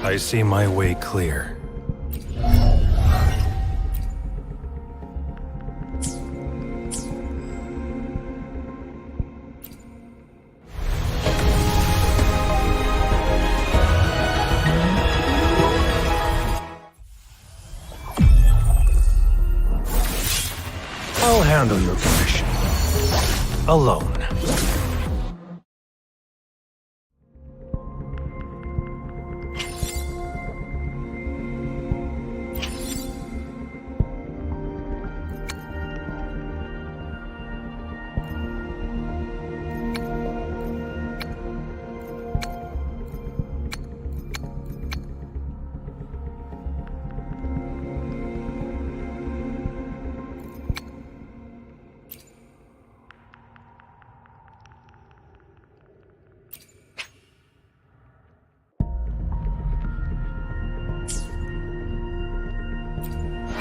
I see my way clear. I'll handle your commission. Alone.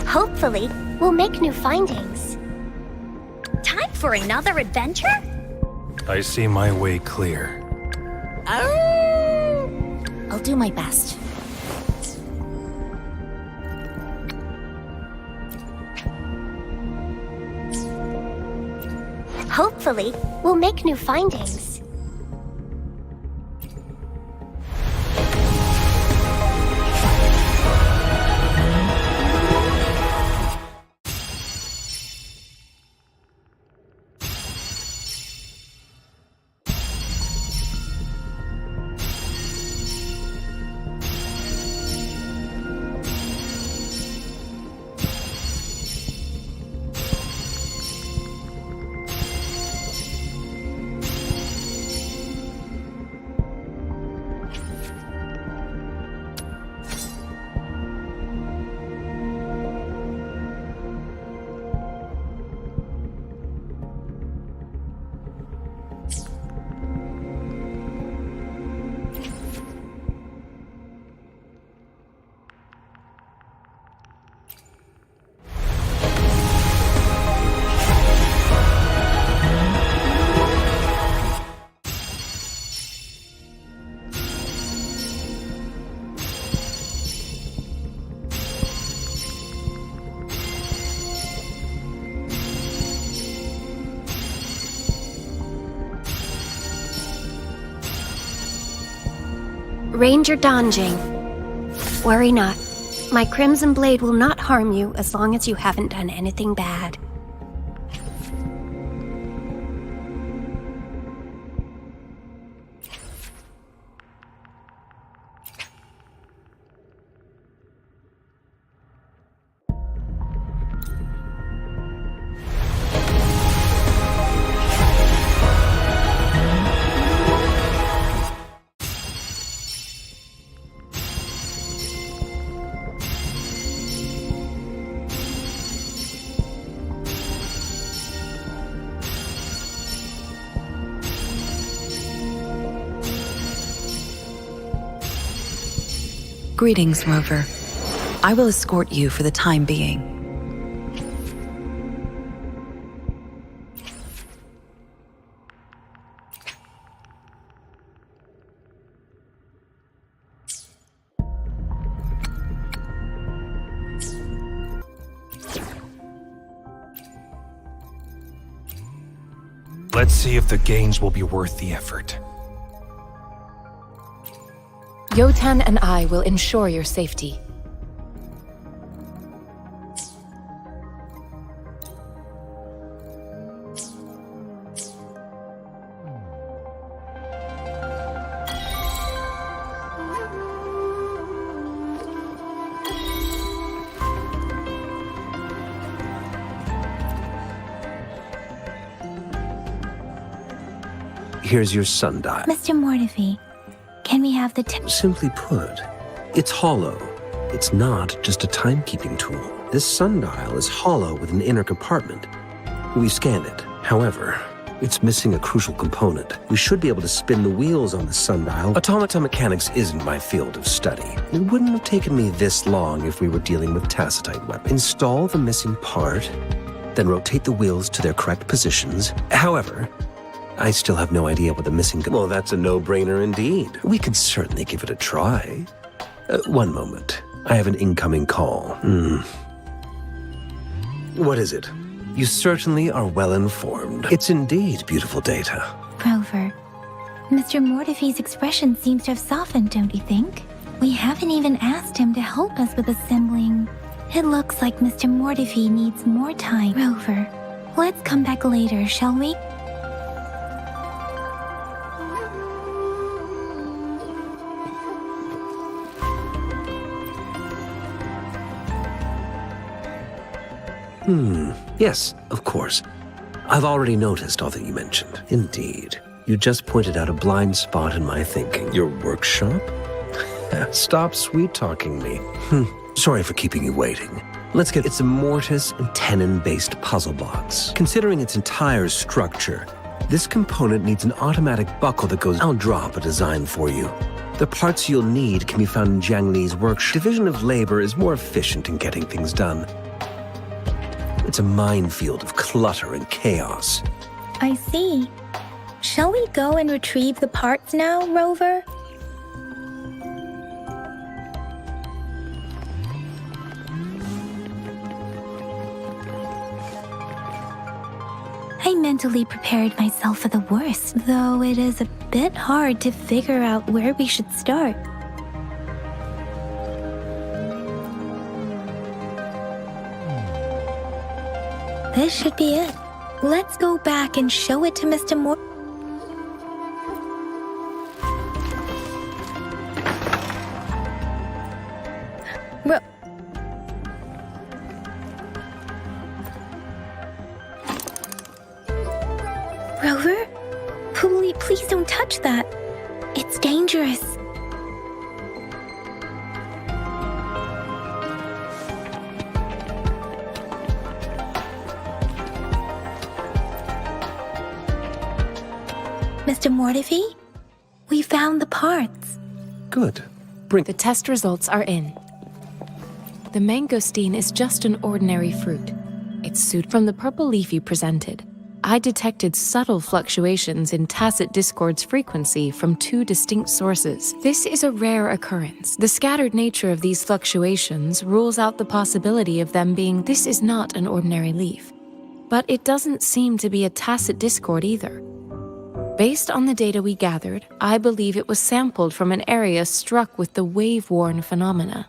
Hopefully, we'll make new findings. Time for another adventure? I see my way clear. I'll do my best. Hopefully, we'll make new findings. Ranger Donjing. Worry not. My Crimson Blade will not harm you as long as you haven't done anything bad. Greetings, Rover. I will escort you for the time being. Let's see if the gains will be worth the effort. Yotan and I will ensure your safety. Here's your sundial. Mr. Mortivy, can we have the Simply put, it's hollow. It's not just a timekeeping tool. This sundial is hollow with an inner compartment. We scanned it. However, it's missing a crucial component. We should be able to spin the wheels on the sundial. Automata mechanics isn't my field of study. It wouldn't have taken me this long if we were dealing with tacitite weapons. Install the missing part, then rotate the wheels to their correct positions. However, I still have no idea what the missing... Well, that's a no-brainer indeed. We could certainly give it a try. One moment. I have an incoming call. What is it? You certainly are well informed. It's indeed beautiful data. Rover, Mr. Mortify's expression seems to have softened, don't you think? We haven't even asked him to help us with assembling. It looks like Mr. Mortify needs more time. Rover, let's come back later, shall we? Yes, of course. I've already noticed all that you mentioned. Indeed. You just pointed out a blind spot in my thinking. Your workshop? Stop sweet-talking me. Sorry for keeping you waiting. Let's get it's a mortise and tenon-based puzzle box. Considering its entire structure, this component needs an automatic buckle that goes... I'll drop a design for you. The parts you'll need can be found in Jiang Li's workshop. Division of labor is more efficient in getting things done. It's a minefield of clutter and chaos. I see. Shall we go and retrieve the parts now, Rover? I mentally prepared myself for the worst, though it is a bit hard to figure out where we should start. This should be it. Let's go back and show it to Mr. Moore. Rover? Please don't touch that. It's dangerous. Mr. Mortify, we found the parts. Good. Bring... The test results are in. The mangosteen is just an ordinary fruit. It's sued from the purple leaf you presented. I detected subtle fluctuations in tacit discord's frequency from two distinct sources. This is a rare occurrence. The scattered nature of these fluctuations rules out the possibility of them being... This is not an ordinary leaf. But it doesn't seem to be a tacit discord either. Based on the data we gathered, I believe it was sampled from an area struck with the wave-worn phenomena.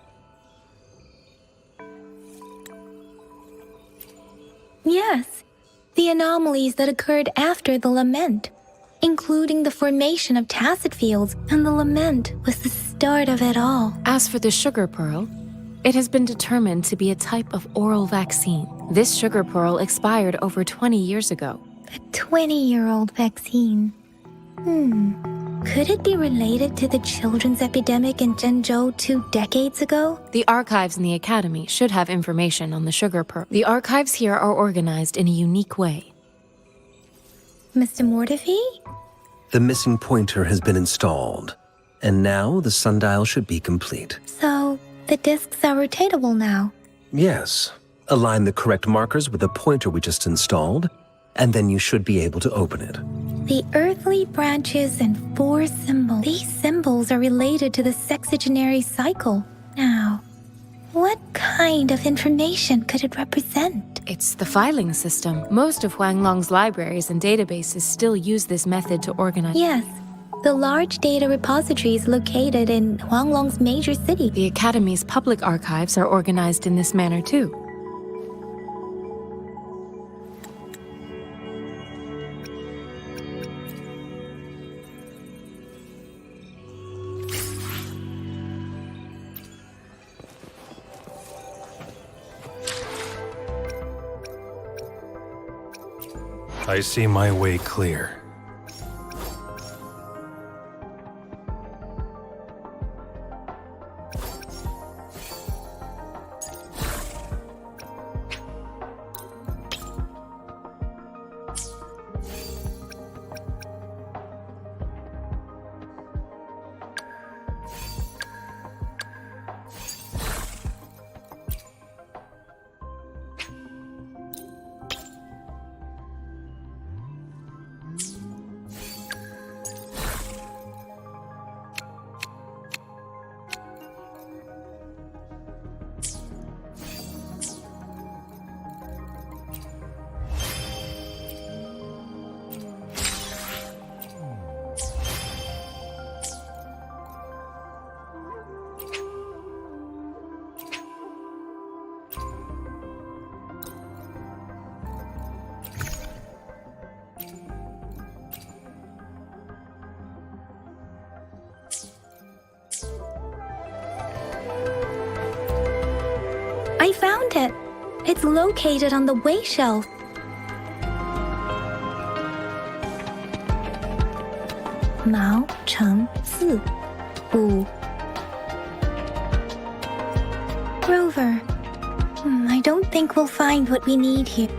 Yes, the anomalies that occurred after the Lament, including the formation of tacit fields, and the Lament was the start of it all. As for the sugar pearl, it has been determined to be a type of oral vaccine. This sugar pearl expired over 20 years ago. A 20-year-old vaccine. Could it be related to the children's epidemic in Zhengzhou 2 decades ago? The archives in the Academy should have information on the sugar pearl. The archives here are organized in a unique way. Mr. Mortify? The missing pointer has been installed, and now the sundial should be complete. So, the discs are rotatable now? Yes. Align the correct markers with the pointer we just installed, and then you should be able to open it. The earthly branches and 4 symbols. These symbols are related to the sexagenary cycle. Now, what kind of information could it represent? It's the filing system. Most of Huanglong's libraries and databases still use this method to organize. Yes, the large data repositories located in Huanglong's major city. The Academy's public archives are organized in this manner too. I see my way clear. It's located on the way shelf. Mao Cheng Si Wu. Rover. I don't think we'll find what we need here.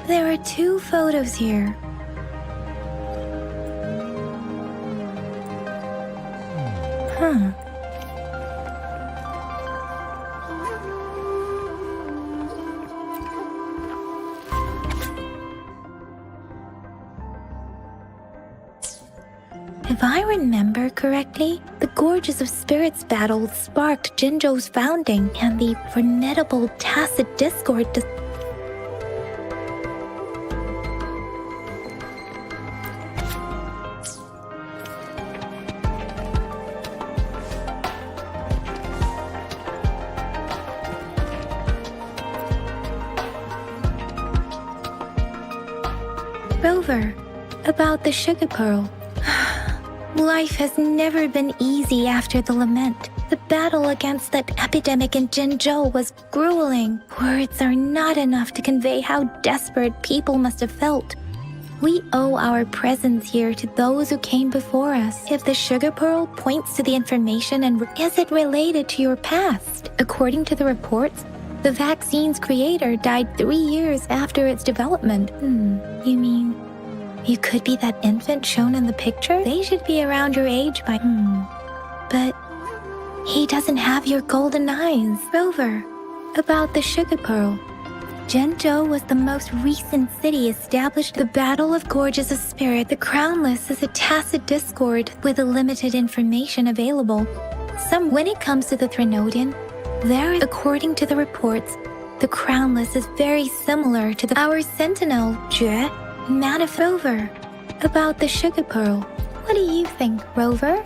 There are 2 photos here. If I remember correctly, the Gorges of Spirits battle sparked Jinzhou's founding, and the formidable tacit discord Rover, about the sugar pearl. Life has never been easy after the Lament. The battle against that epidemic in Jinzhou was grueling. Words are not enough to convey how desperate people must have felt. We owe our presence here to those who came before us. If the sugar pearl points to the information, and is it related to your past? According to the reports, the vaccine's creator died 3 years after its development. You mean you could be that infant shown in the picture? They should be around your age by... But he doesn't have your golden eyes. Rover, about the sugar pearl. Jinzhou was the most recent city established. The Battle of Gorges of Spirit. The Crownless is a tacit discord with limited information available. When it comes to the Threnodian, according to the reports, the Crownless is very similar to our Sentinel, Jue, Rover. About the sugar pearl. What do you think, Rover?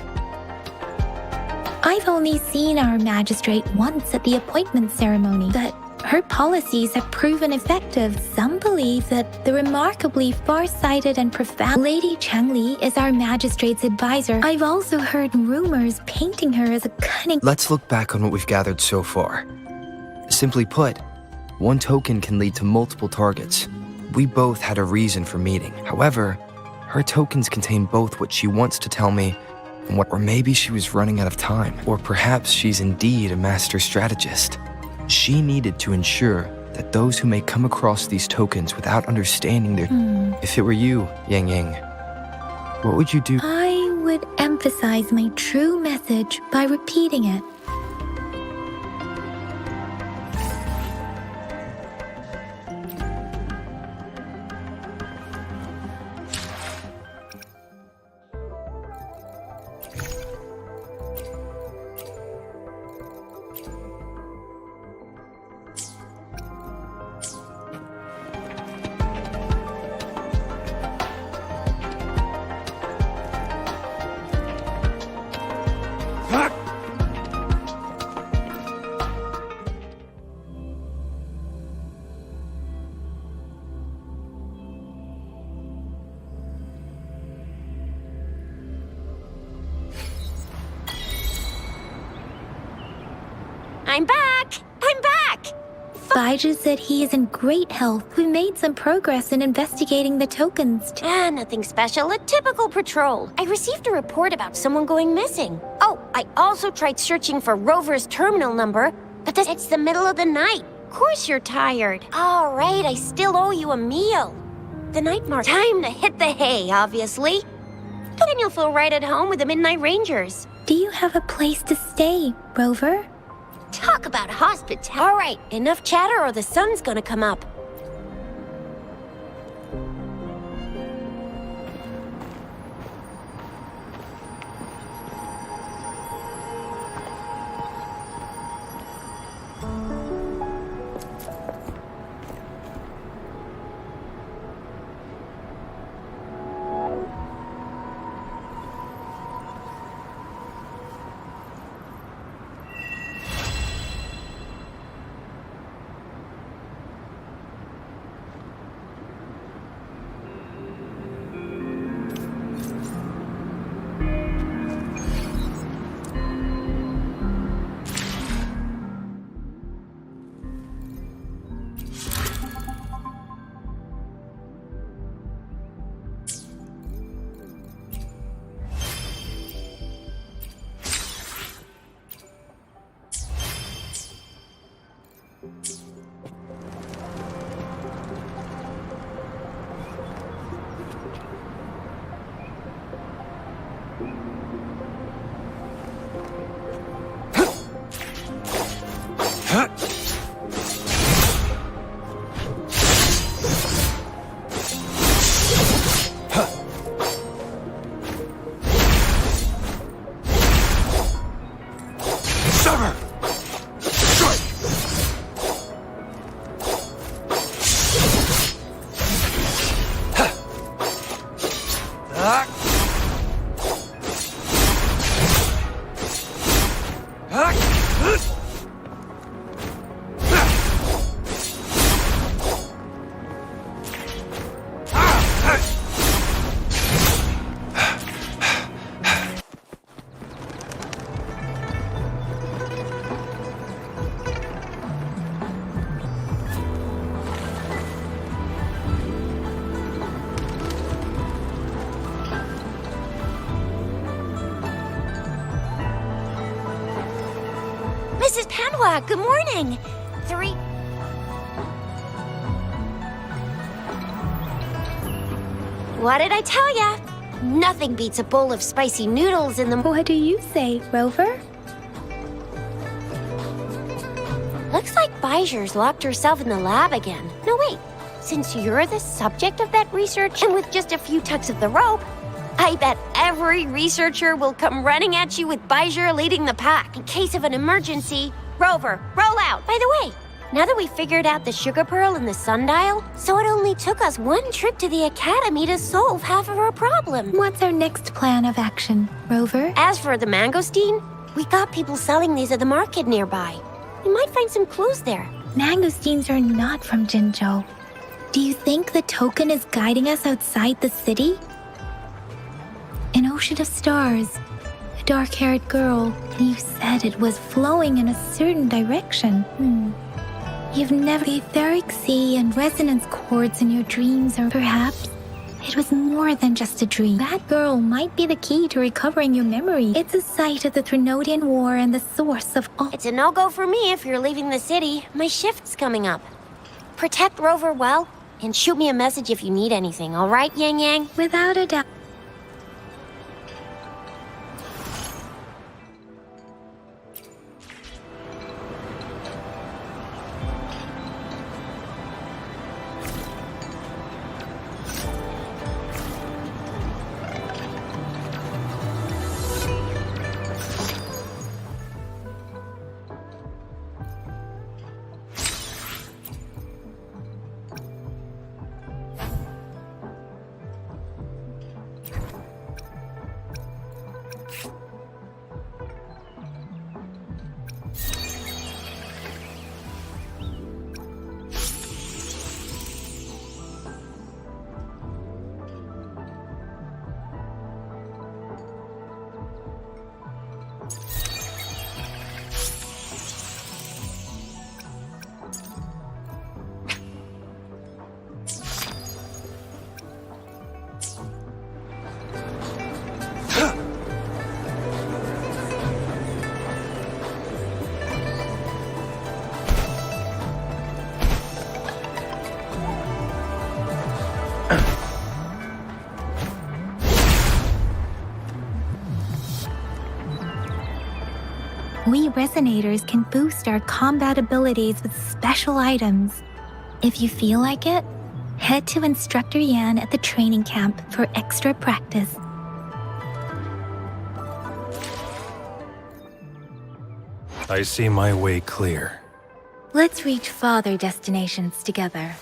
I've only seen our magistrate once at the appointment ceremony, but her policies have proven effective. Some believe that the remarkably far-sighted and profound Lady Changli is our magistrate's advisor. I've also heard rumors painting her as a cunning... Let's look back on what we've gathered so far. Simply put, one token can lead to multiple targets. We both had a reason for meeting. However, her tokens contain both what she wants to tell me and or maybe she was running out of time. Or perhaps she's indeed a master strategist. She needed to ensure that those who may come across these tokens without understanding their... If it were you, Yang Yang, what would you do? I would emphasize my true message by repeating it. I'm back! I'm back! Baiju said he is in great health. We made some progress in investigating the tokens. Nothing special. A typical patrol. I received a report about someone going missing. Oh, I also tried searching for Rover's terminal number, but it's the middle of the night. Of course you're tired. All right, I still owe you a meal. The night mark. Time to hit the hay, obviously. Then you'll feel right at home with the Midnight Rangers. Do you have a place to stay, Rover? Talk about hospitality. All right, enough chatter or the sun's gonna come up. Mrs. Panwa, good morning. 3. What did I tell ya? Nothing beats a bowl of spicy noodles in the What do you say, Rover? Looks like Bijur's locked herself in the lab again. No, wait. Since you're the subject of that research, and with just a few tugs of the rope, I bet every researcher will come running at you with Bijur leading the pack. In case of an emergency, Rover, roll out. By the way, now that we figured out the sugar pearl and the sundial, so it only took us one trip to the academy to solve half of our problem. What's our next plan of action, Rover? As for the mangosteen, we got people selling these at the market nearby. We might find some clues there. Mangosteens are not from Jinzhou. Do you think the token is guiding us outside the city? An ocean of stars. A dark-haired girl. You said it was flowing in a certain direction. You've never the etheric sea and resonance chords in your dreams, or perhaps it was more than just a dream. That girl might be the key to recovering your memory. It's a site of the Trinodian War and the source of all. It's a no-go for me if you're leaving the city. My shift's coming up. Protect Rover well, and shoot me a message if you need anything, all right, Yang Yang? Without a doubt. We Resonators can boost our combat abilities with special items. If you feel like it, head to Instructor Yan at the training camp for extra practice. I see my way clear. Let's reach farther destinations together.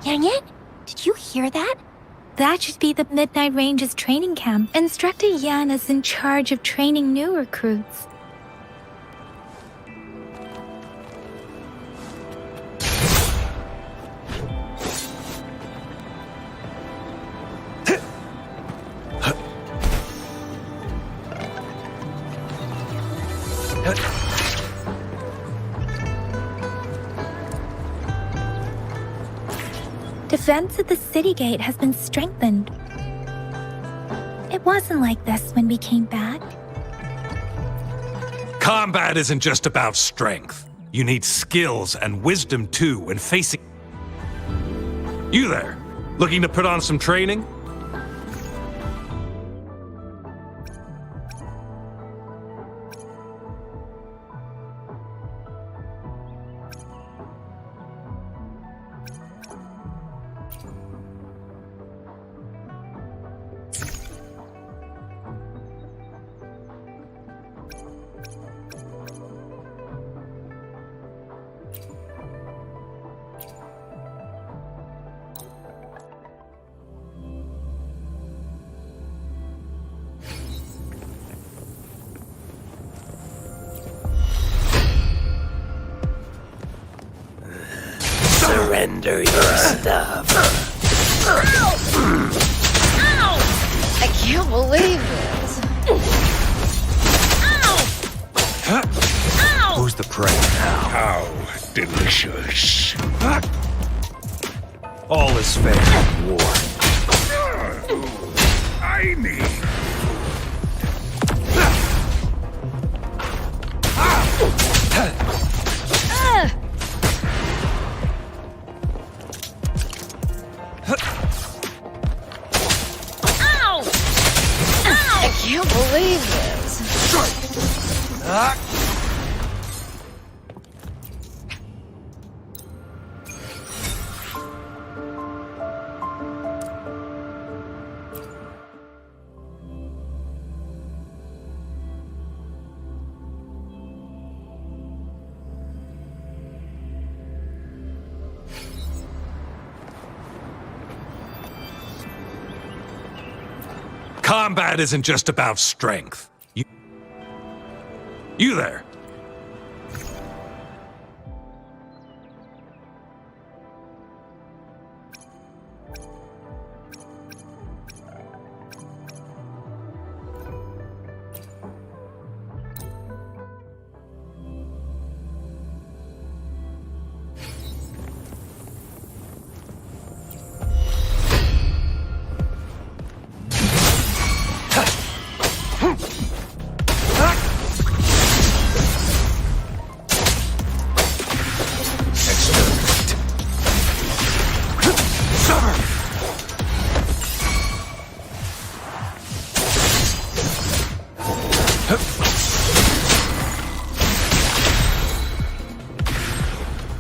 Yang Yang, did you hear that? That should be the Midnight Range's training camp. Instructor Yan is in charge of training new recruits. Defense at the city gate has been strengthened. It wasn't like this when we came back. Combat isn't just about strength. You need skills and wisdom too when facing... You there, looking to put on some training? Surrender your stuff. I can't believe it. Who's the prey now? How delicious. All is fair in war. I need. I can't believe it. Combat isn't just about strength. You there.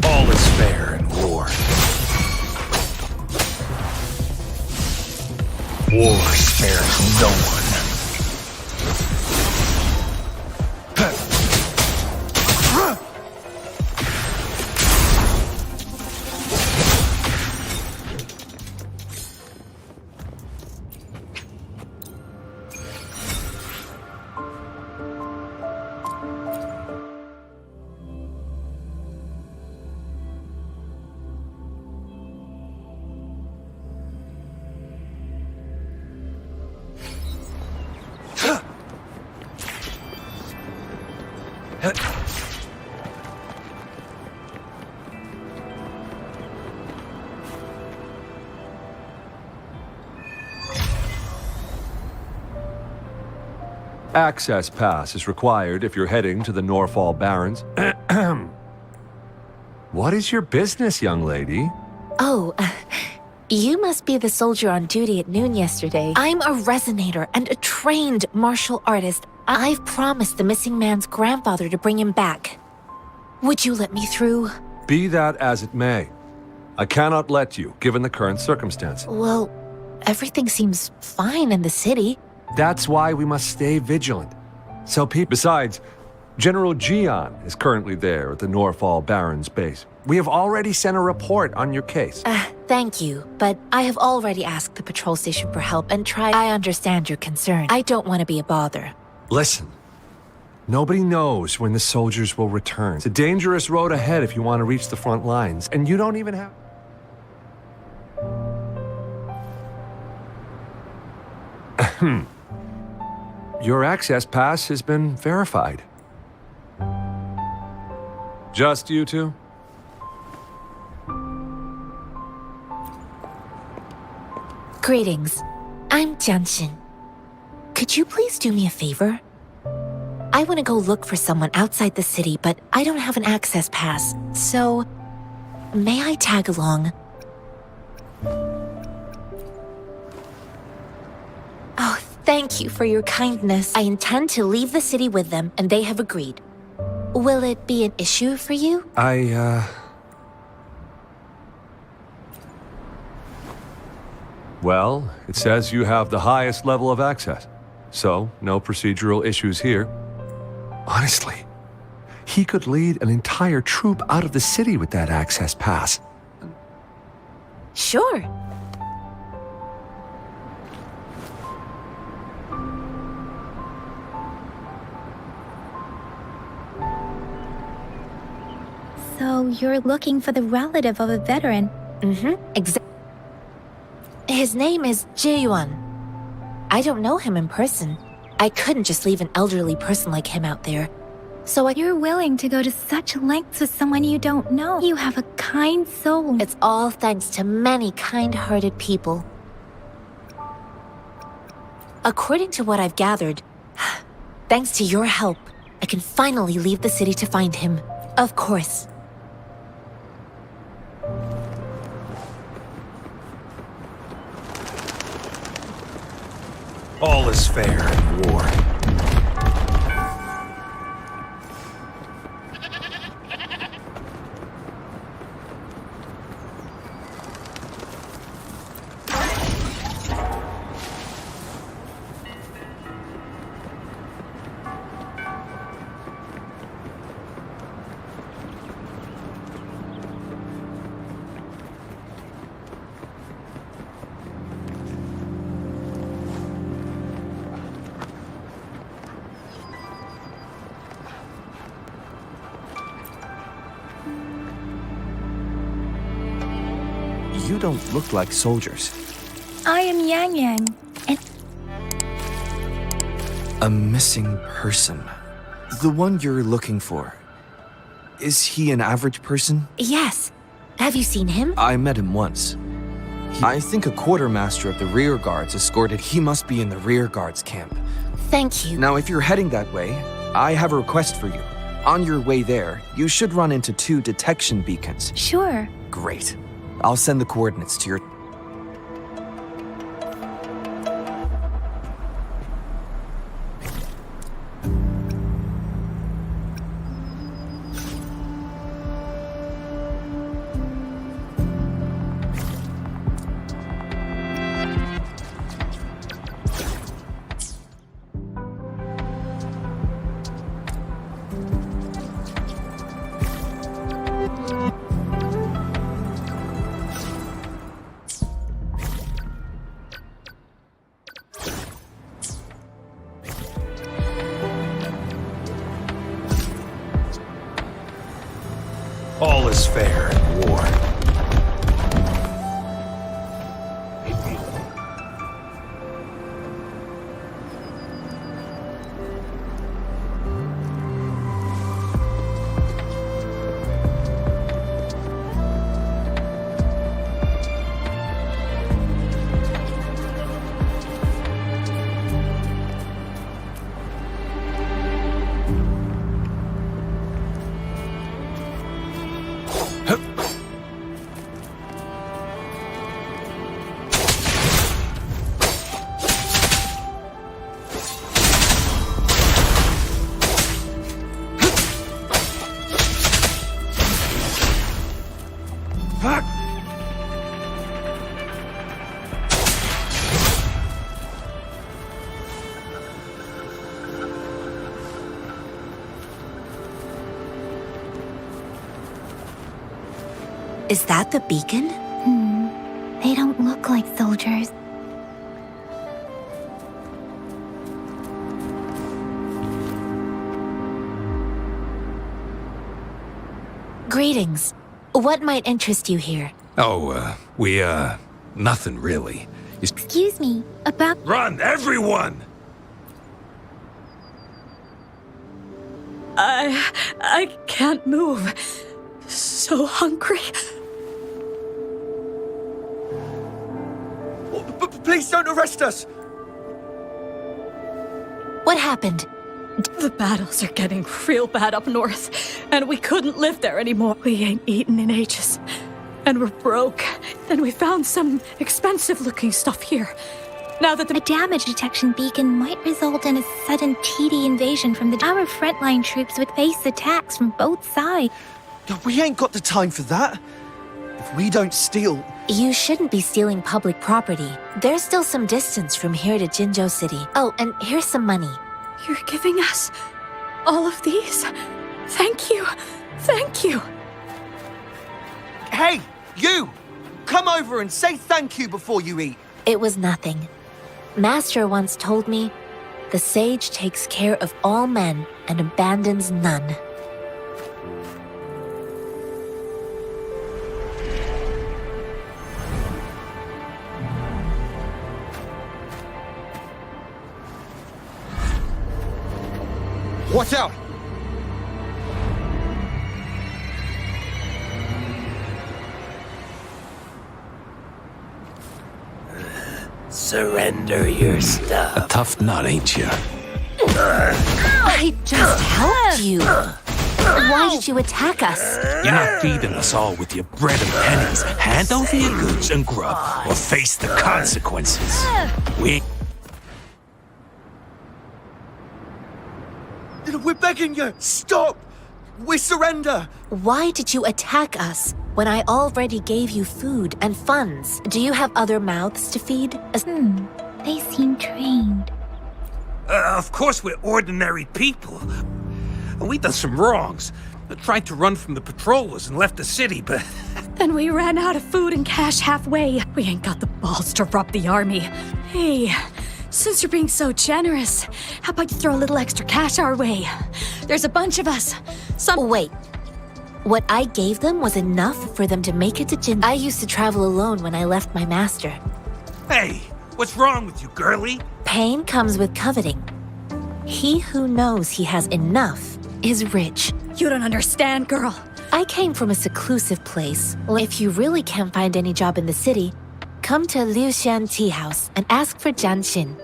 All is fair in war. War spares no one. Access pass is required if you're heading to the Norfall Barrens. What is your business, young lady? Oh, you must be the soldier on duty at noon yesterday. I'm a Resonator and a trained martial artist. I've promised the missing man's grandfather to bring him back. Would you let me through? Be that as it may, I cannot let you, given the current circumstances. Well, everything seems fine in the city. That's why we must stay vigilant. So besides, General Gian is currently there at the Norfall Barrens base. We have already sent a report on your case. Thank you, but I have already asked the patrol station for help and tried. I understand your concern. I don't want to be a bother. Listen, nobody knows when the soldiers will return. It's a dangerous road ahead if you want to reach the front lines, and you don't even have... Your access pass has been verified. Just you two? Greetings. I'm Jianshin. Could you please do me a favor? I want to go look for someone outside the city, but I don't have an access pass, so may I tag along? Oh, thank you for your kindness. I intend to leave the city with them, and they have agreed. Will it be an issue for you? Well, it says you have the highest level of access, so no procedural issues here. Honestly, he could lead an entire troop out of the city with that access pass. Sure. So you're looking for the relative of a veteran. Exactly. His name is Jae-yuan. I don't know him in person. I couldn't just leave an elderly person like him out there. So You're willing to go to such lengths with someone you don't know. You have a kind soul. it's all thanks to many kind-hearted people. According to what I've gathered, thanks to your help, I can finally leave the city to find him. Of course. All is fair in war. You don't look like soldiers. I am Yang Yang, and A missing person. The one you're looking for. Is he an average person? Yes. Have you seen him? I met him once. I think a quartermaster of the rear guards escorted. He must be in the rear guards camp. Thank you. Now, if you're heading that way, I have a request for you. On your way there, you should run into 2 detection beacons. sure. Great. I'll send the coordinates to your... All is fair in war. Is that the beacon? They don't look like soldiers. Greetings. What might interest you here? Oh, nothing really. Excuse me, about... Run, everyone! I can't move. So hungry. Please don't arrest us! What happened? The battles are getting real bad up north, and we couldn't live there anymore. We ain't eaten in ages, and we're broke. And we found some expensive-looking stuff here. Now that A damage detection beacon might result in a sudden TD invasion from our frontline troops would face attacks from both sides. We ain't got the time for that. If we don't steal... You shouldn't be stealing public property. There's still some distance from here to Jinzhou City. Oh, and here's some money. you're giving us all of these? Thank you. Thank you. Hey, you! Come over and say thank you before you eat. It was nothing. Master once told me, the sage takes care of all men and abandons none. Watch out! Surrender your stuff. A tough nut, ain't you? I just helped you. Why did you attack us? You're not feeding us all with your bread and pennies. Hand over your goods and grub, or face the consequences. We're begging you! Stop! We surrender! Why did you attack us when I already gave you food and funds? Do you have other mouths to feed? They seem trained. Of course we're ordinary people. We've done some wrongs. Tried to run from the patrollers and left the city, but... Then we ran out of food and cash halfway. We ain't got the balls to rob the army. Hey, since you're being so generous, how about you throw a little extra cash our way? There's a bunch of us. Wait. What I gave them was enough for them to make it to Jin. I used to travel alone when I left my master. Hey, what's wrong with you, girlie? Pain comes with coveting. He who knows he has enough is rich. You don't understand, girl. I came from a seclusive place. If you really can't find any job in the city, come to Liu Shan Tea House and ask for Jianxin.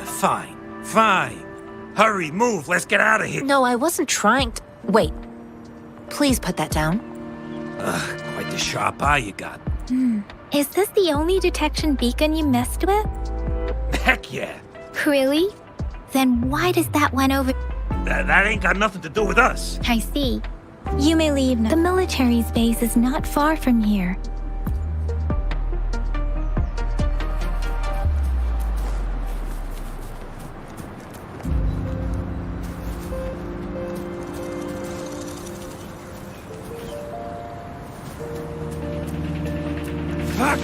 Fine. Hurry, move, let's get out of here. No, I wasn't trying to... Wait. Please put that down. Quite the sharp eye you got. Is this the only detection beacon you messed with? Heck yeah. Really? Then why does that one over... That ain't got nothing to do with us. I see. You may leave now. The military's base is not far from here. Fuck!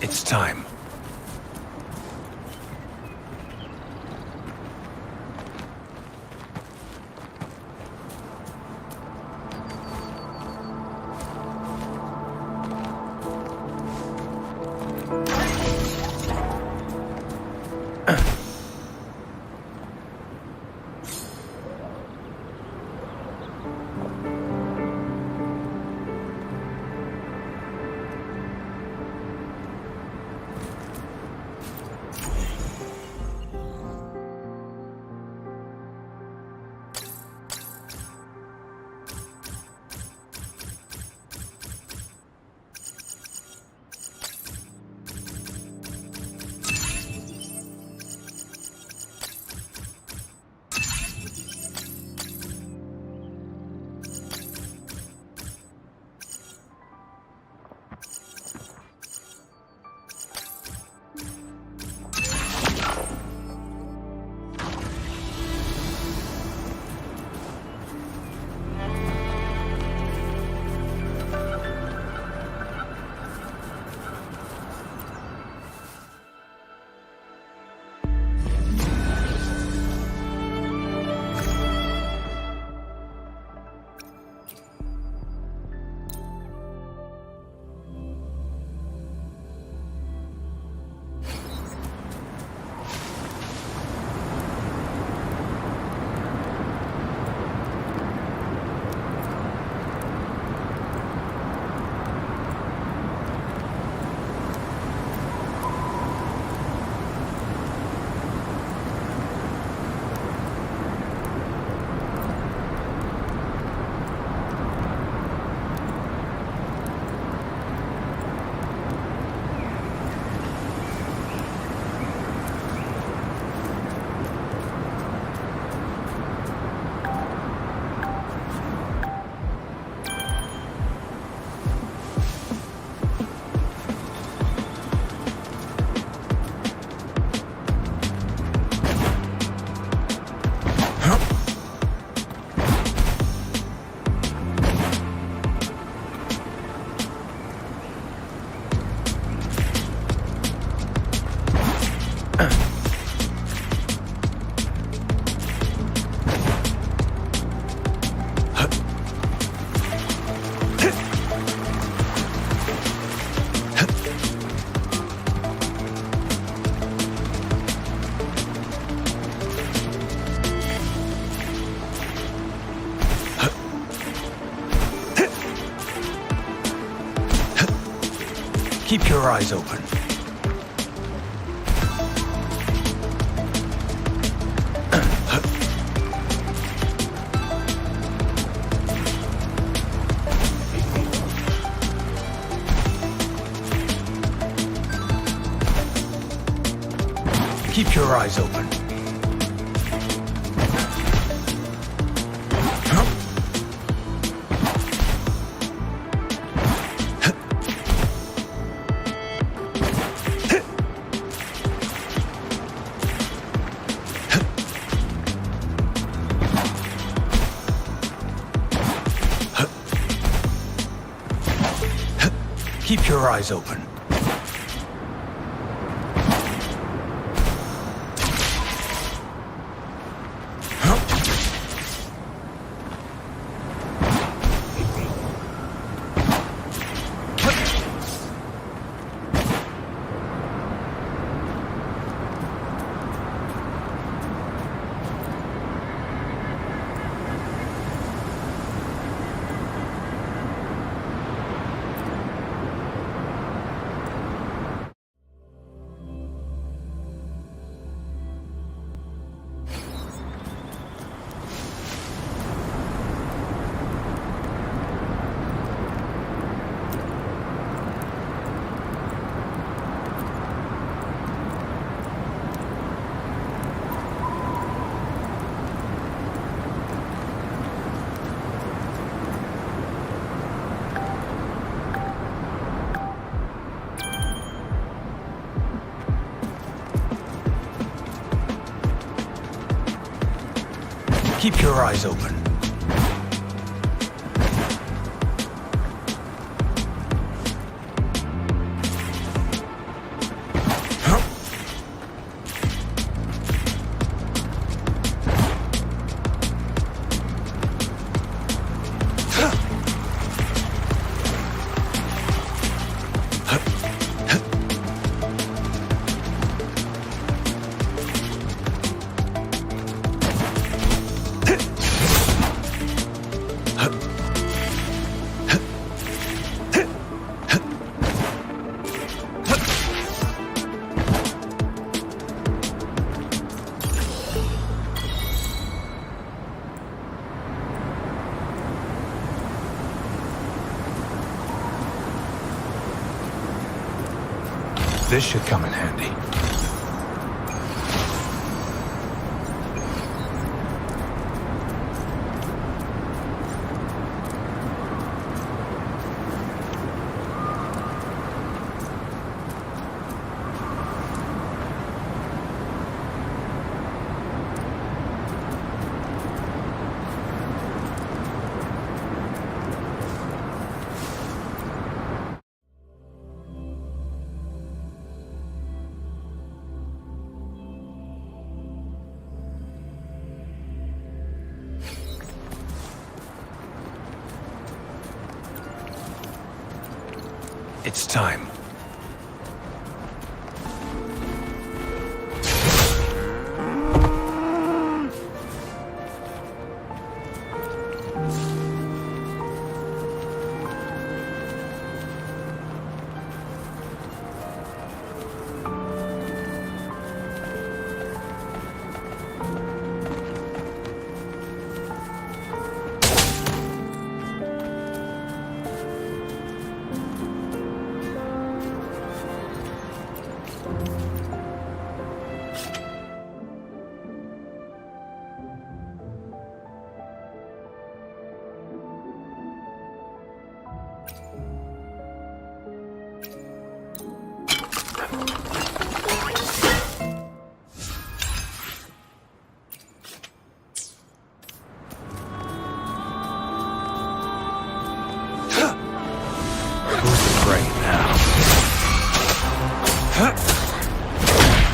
It's time. Keep your eyes open. Keep your eyes open. Keep your eyes open. Keep your eyes open. This should come in handy. It's time.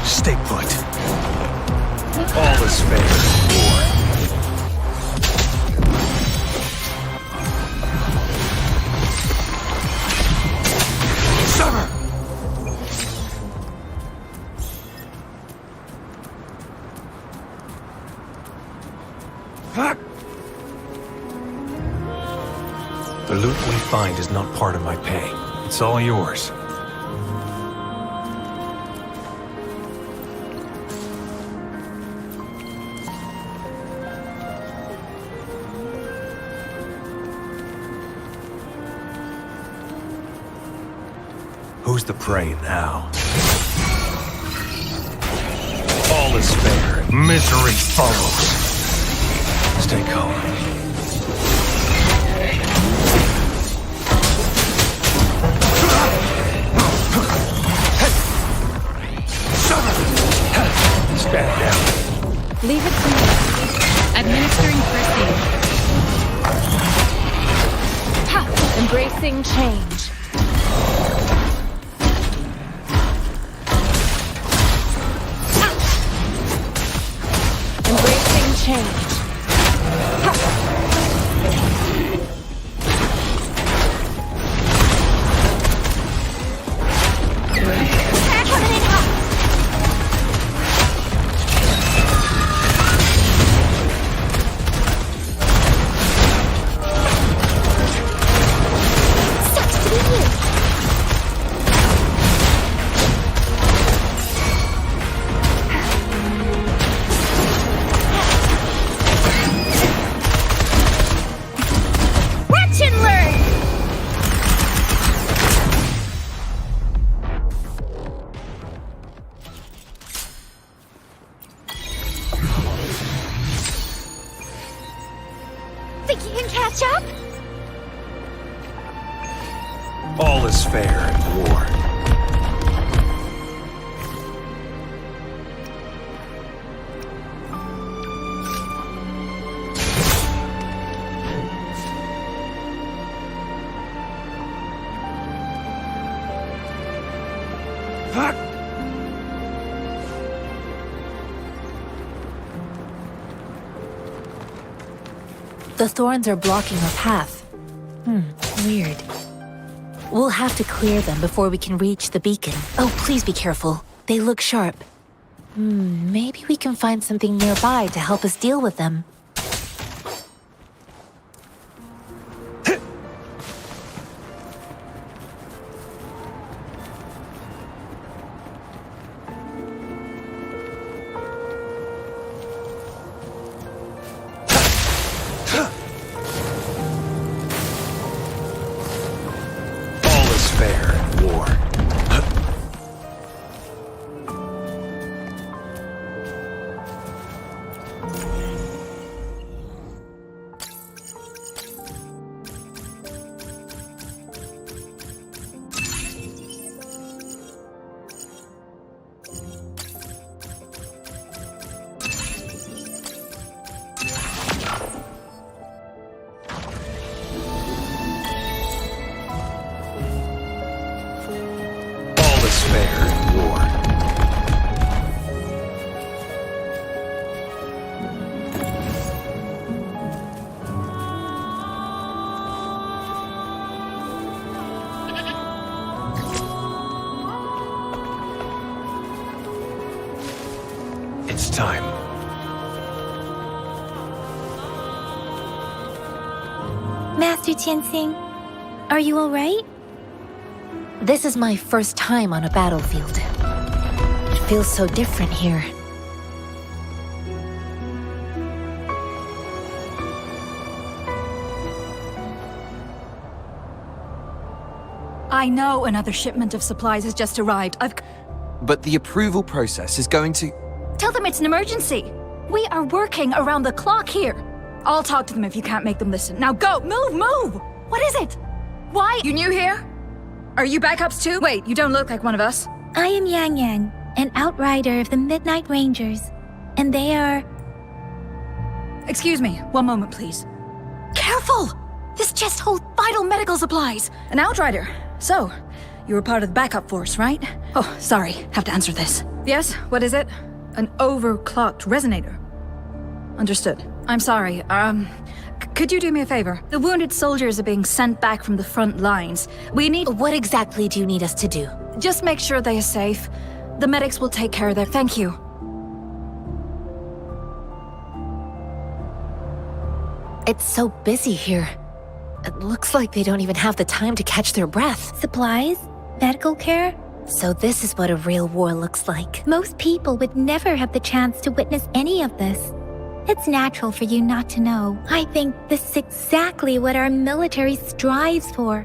Stay put. All is fair in war. Summer! The loot we find is not part of my pay. It's all yours. Who's the prey now? All is fair and misery follows. Stay calm. Stand down. Leave it to me. Administering first aid. Ha! Embracing change. Ha! Embracing change. Ha! Think you can catch up? All is fair in war. The thorns are blocking our path. Weird. We'll have to clear them before we can reach the beacon. Oh, please be careful. They look sharp. Maybe we can find something nearby to help us deal with them. It's time. Master Tianxing, are you alright? This is my first time on a battlefield. It feels so different here. I know another shipment of supplies has just arrived. But the approval process is going to... Tell them it's an emergency. We are working around the clock here. I'll talk to them if you can't make them listen. Now go! Move! Move! What is it? Why? You new here? Are you backups too? Wait, you don't look like one of us. I am Yang Yang, an outrider of the Midnight Rangers. And they are... Excuse me, one moment please. Careful! This chest holds vital medical supplies. An outrider. So, you were part of the backup force, right? Oh, sorry, have to answer this. Yes, what is it? An overclocked resonator. Understood. I'm sorry, could you do me a favor? The wounded soldiers are being sent back from the front lines. We need... What exactly do you need us to do? Just make sure they are safe. The medics will take care of their... Thank you. It's so busy here. It looks like they don't even have the time to catch their breath. Supplies? Medical care? So this is what a real war looks like. Most people would never have the chance to witness any of this. It's natural for you not to know. I think this is exactly what our military strives for.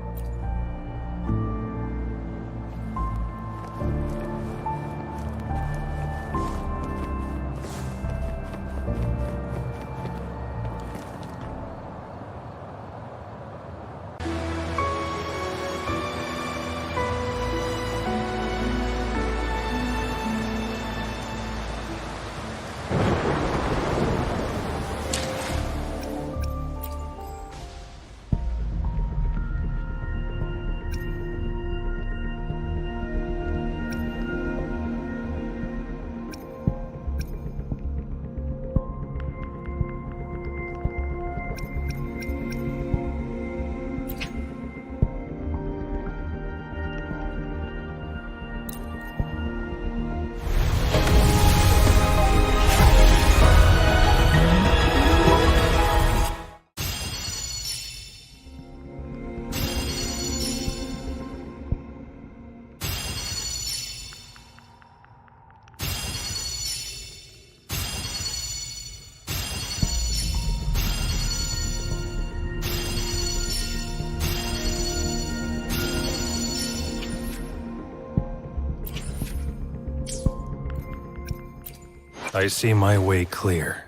I see my way clear.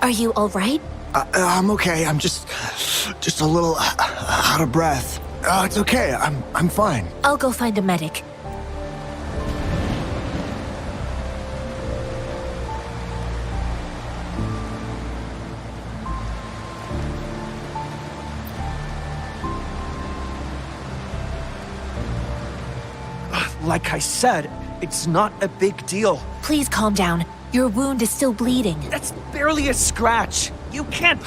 Are you all right? I'm okay. I'm just a little out of breath. It's okay. I'm fine. I'll go find a medic. Like I said, it's not a big deal. Please calm down. Your wound is still bleeding. That's barely a scratch. You can't...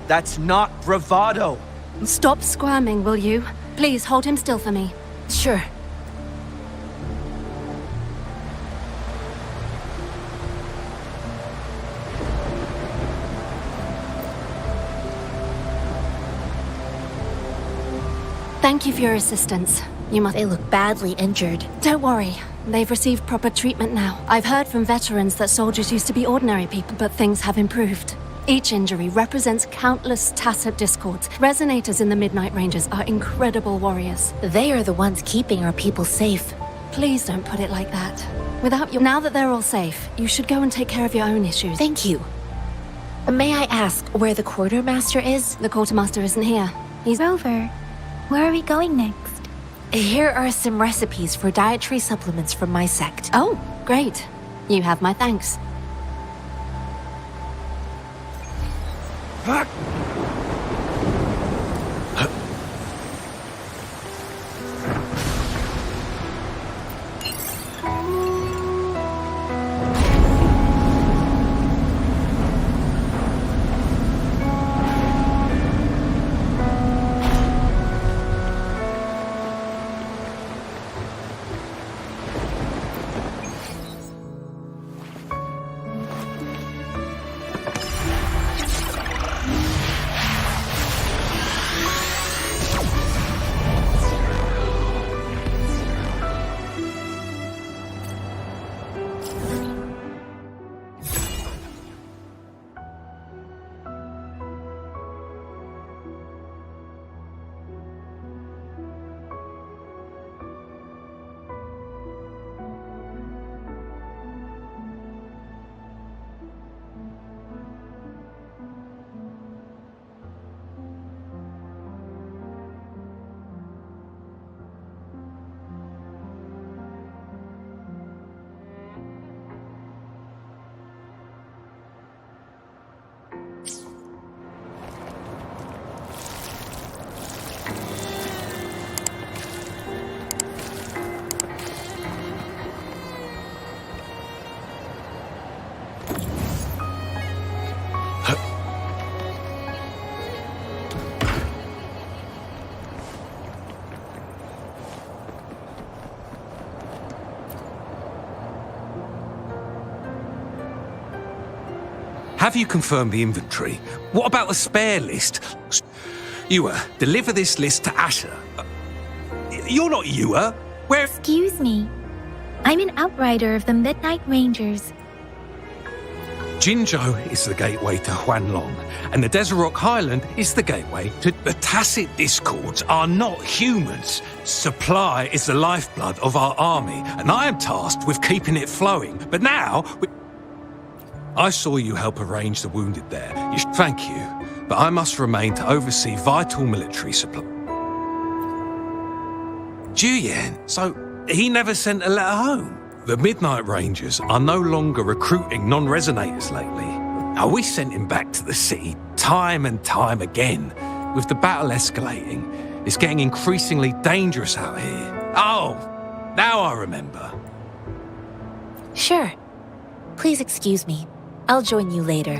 That's not bravado. Stop squirming, will you? Please hold him still for me. Sure. Thank you for your assistance. You must... They look badly injured. Don't worry. They've received proper treatment now. I've heard from veterans that soldiers used to be ordinary people, but things have improved. Each injury represents countless tacit discords. Resonators in the Midnight Rangers are incredible warriors. They are the ones keeping our people safe. Please don't put it like that. Without you, now that they're all safe, you should go and take care of your own issues. Thank you. May I ask where the quartermaster is? The quartermaster isn't here. He's... Rover, where are we going next? Here are some recipes for dietary supplements from my sect. Oh, great. You have my thanks. Have you confirmed the inventory? What about the spare list? Ewa, deliver this list to Asher. You're not Ewa. Where... Excuse me. I'm an outrider of the Midnight Rangers. Jinzhou is the gateway to Huanlong, and the Desert Rock Highland is the gateway to... The Tacit Discords are not humans. Supply is the lifeblood of our army, and I am tasked with keeping it flowing. But now... I saw you help arrange the wounded there. Thank you, but I must remain to oversee vital military supply. Julian, so he never sent a letter home? the Midnight Rangers are no longer recruiting non-resonators lately. We sent him back to the city time and time again. With the battle escalating, it's getting increasingly dangerous out here. Oh, now I remember. Sure. Please excuse me. I'll join you later.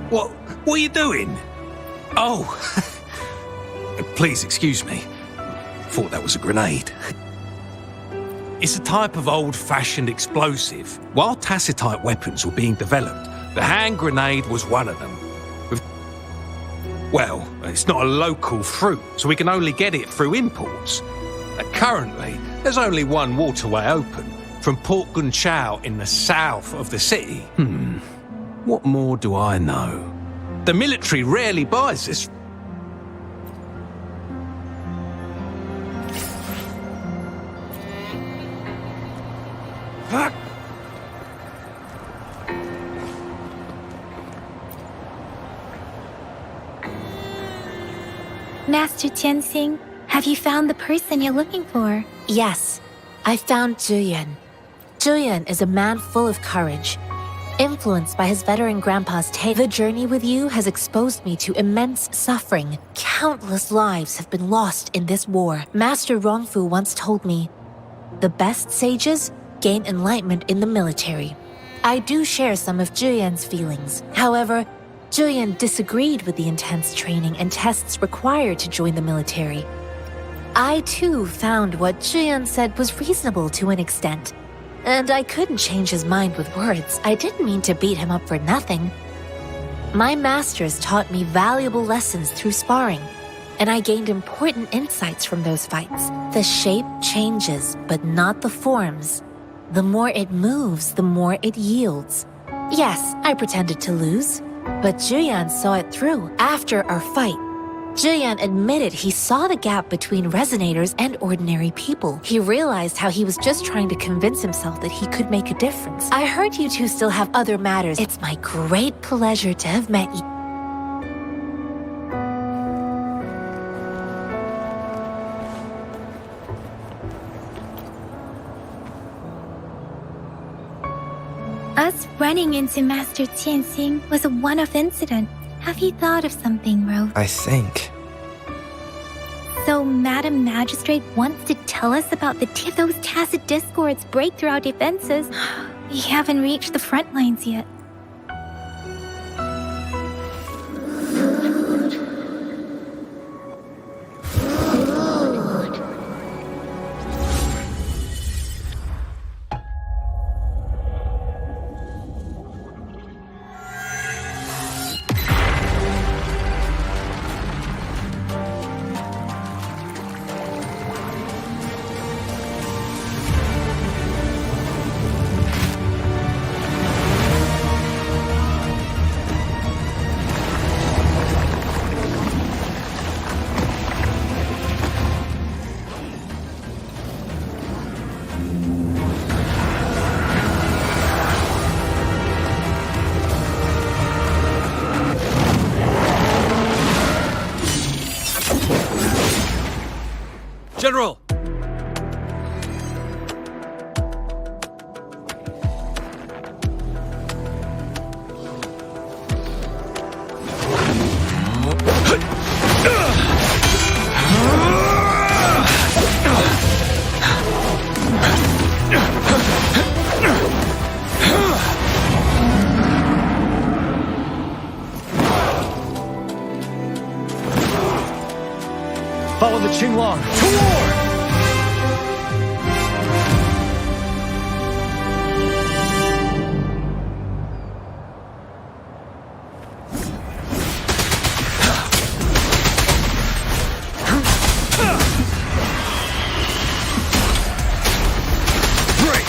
What are you doing? Oh, please excuse me. Thought that was a grenade. It's a type of old-fashioned explosive. While tacitite weapons were being developed, the hand grenade was one of them. Well, it's not a local fruit, so we can only get it through imports. Currently, there's only one waterway open, from Port Gunchao in the south of the city. What more do I know? The military rarely buys this. Master Tianxing, have you found the person you're looking for? Yes, I found Zhuyan. Zhuyan is a man full of courage. Influenced by his veteran grandpa's tale, the journey with you has exposed me to immense suffering. Countless lives have been lost in this war. Master Rongfu once told me, the best sages gain enlightenment in the military. I do share some of Zhuyan's feelings. However, Zhuyan disagreed with the intense training and tests required to join the military. I too found what Zhuyan said was reasonable to an extent. And I couldn't change his mind with words. I didn't mean to beat him up for nothing. My masters taught me valuable lessons through sparring, and I gained important insights from those fights. The shape changes, but not the forms. The more it moves, the more it yields. Yes, I pretended to lose, but Zhuyan saw it through. After our fight, Zhuyan admitted he saw the gap between Resonators and ordinary people. He realized how he was just trying to convince himself that he could make a difference. I heard you two still have other matters. It's my great pleasure to have met you. Us running into Master Tianxing was a one-off incident. Have you thought of something, Rover? I think. So Madam Magistrate wants to tell us about those tacit discords break through our defenses. We haven't reached the front lines yet. General! Follow the Qinglong. To war! Break!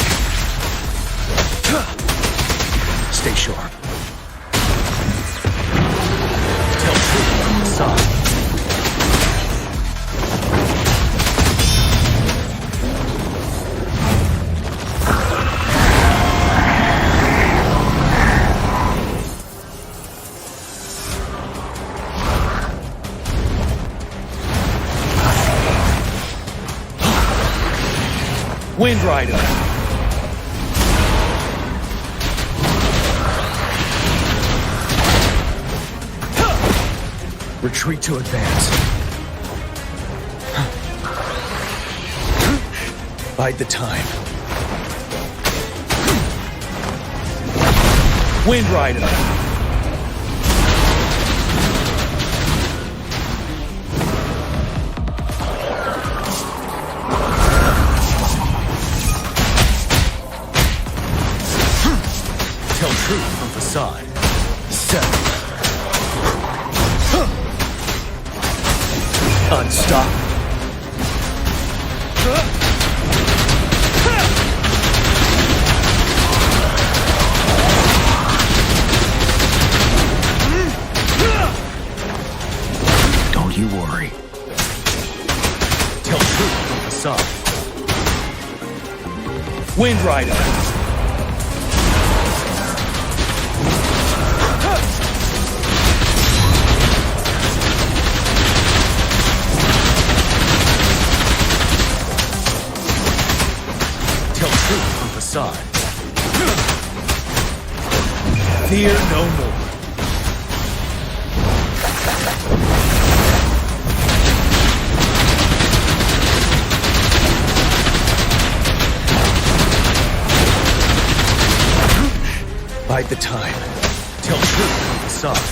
Stay sharp. Tell truth, son. Wind Rider. Retreat to advance. Bide the time. Wind Rider. Tell truth from facade. Set. Unstoppable. Don't you worry. Tell truth from facade. Wind Rider. Facade. Fear no more. Bide the time. Tell truth from facade.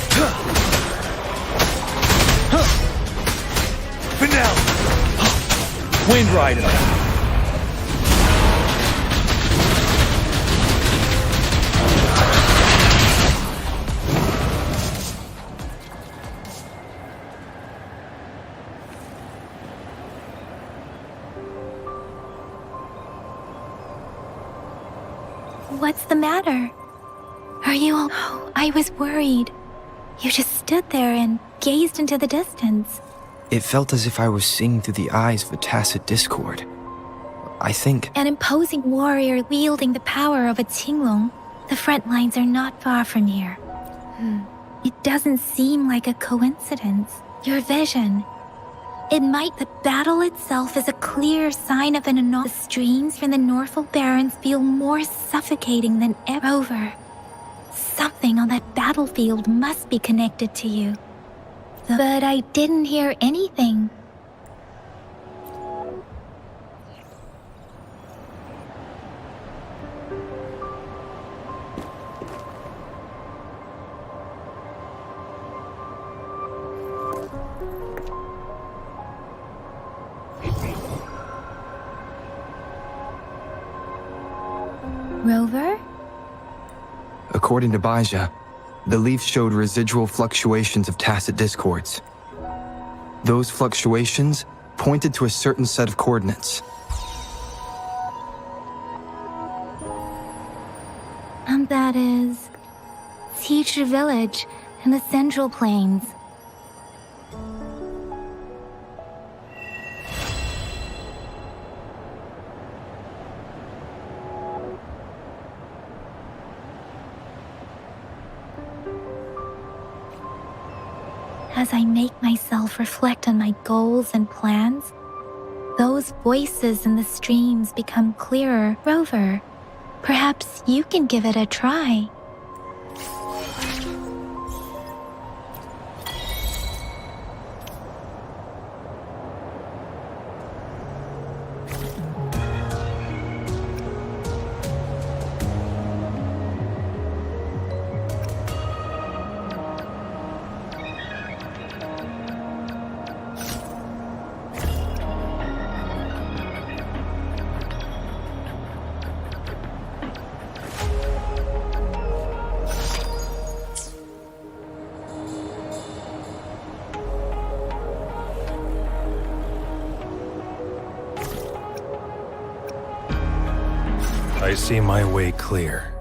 Finale. Wind Rider. What's the matter? Are you all... Oh, I was worried. You just stood there and gazed into the distance. It felt as if I was seeing through the eyes of a tacit discord. I think... An imposing warrior wielding the power of a Qinglong. The front lines are not far from here. It doesn't seem like a coincidence. Your vision... It might the battle itself is a clear sign of an anomaly. The streams from the Norfolk Barrens feel more suffocating than ever. Rover. Something on that battlefield must be connected to you. But I didn't hear anything. Rover? According to Baija, the leaf showed residual fluctuations of tacit discords. Those fluctuations pointed to a certain set of coordinates. And that is... Teacher Village in the Central Plains. As I make myself reflect on my goals and plans, those voices in the streams become clearer. Rover, perhaps you can give it a try. I see my way clear.